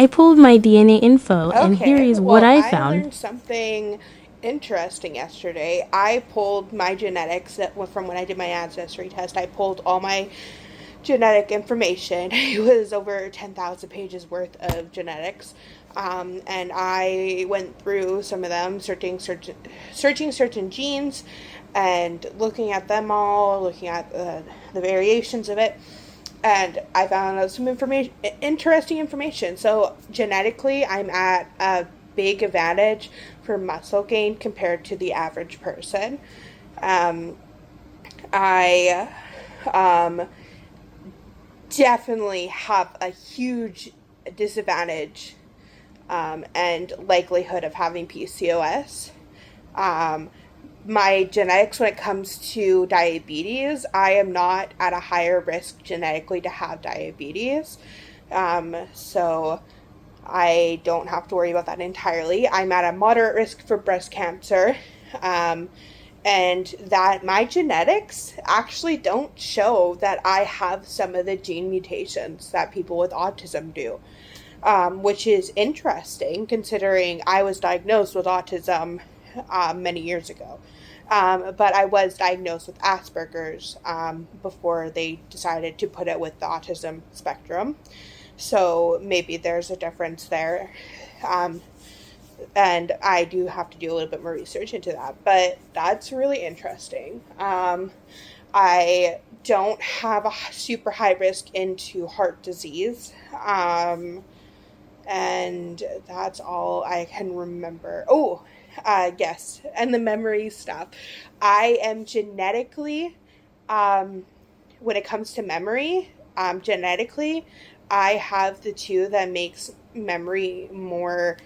I pulled my DNA info, and here Okay, is what well, I I found. learned something interesting yesterday. I pulled my genetics from when I did my ancestry test. I pulled all my genetic information. It was over 10,000 pages worth of genetics. And I went through some of them, searching certain genes and looking at them all, looking at the variations of it. And I found out some interesting information. So genetically, I'm at a big advantage for muscle gain compared to the average person. Um, I um, definitely have a huge disadvantage and likelihood of having PCOS. Um, my genetics when it comes to diabetes, I am not at a higher risk genetically to have diabetes. So I don't have to worry about that entirely. I'm at a moderate risk for breast cancer. Um, and that my genetics actually don't show that I have some of the gene mutations that people with autism do, which is interesting considering I was diagnosed with autism many years ago. But I was diagnosed with Asperger's before they decided to put it with the autism spectrum. So maybe there's a difference there. Um, and I do have to do a little bit more research into that, but that's really interesting. I don't have a super high risk into heart disease. And that's all I can remember. Oh, yes, and the memory stuff. I am genetically, um, when it comes to memory, genetically, I have the two that makes memory more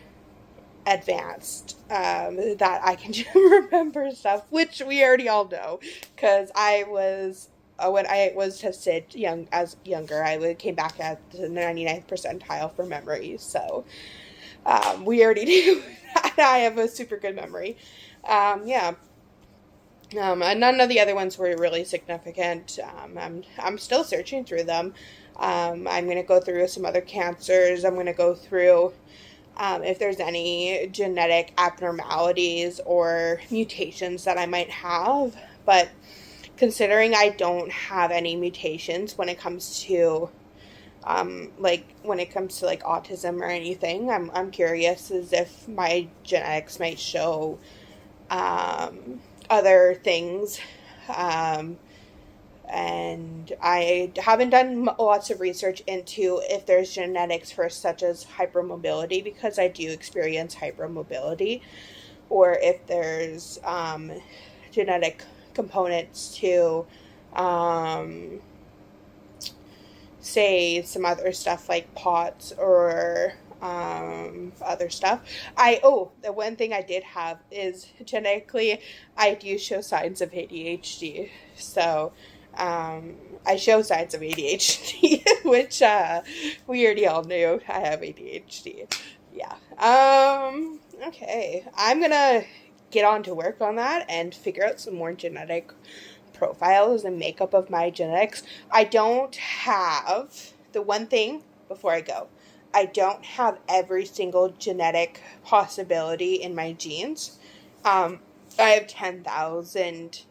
advanced, that I can remember stuff, which we already all know, because I was when I was tested younger, came back at the 99th percentile for memory. So we already knew that I have a super good memory. Yeah. And none of the other ones were really significant. I'm still searching through them. I'm gonna go through some other cancers. I'm gonna go through if there's any genetic abnormalities or mutations that I might have. But considering I don't have any mutations when it comes to like when it comes to like autism or anything, I'm curious as if my genetics might show other things. Um, and I haven't done lots of research into if there's genetics for such as hypermobility, because I do experience hypermobility, or if there's genetic components to, um, say, some other stuff like POTS or other stuff. The one thing I did have is genetically, I do show signs of ADHD. So um, I show signs of ADHD, which we already all knew I have ADHD. Yeah. Okay. I'm gonna get on to work on that and figure out some more genetic profiles and makeup of my genetics. I don't have the one thing before I go. I don't have every single genetic possibility in my genes. Um, I have 10,000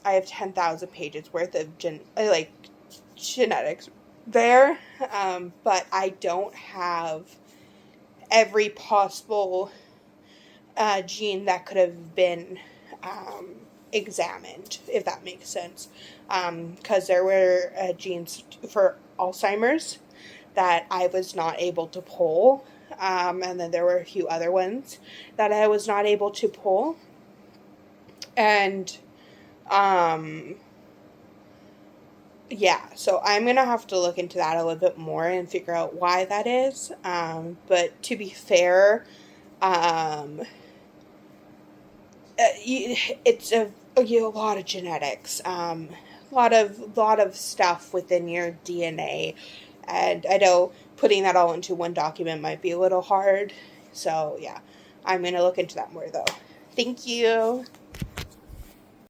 I have 10,000 pages worth of genetics there. But I don't have every possible gene that could have been um, examined, if that makes sense. Because there were genes for Alzheimer's that I was not able to pull. And then there were a few other ones that I was not able to pull. And um, yeah, so I'm going to have to look into that a little bit more and figure out why that is. But to be fair, um, it's a lot of genetics, a lot of stuff within your DNA, and I know putting that all into one document might be a little hard. So yeah, I'm gonna look into that more though. Thank you.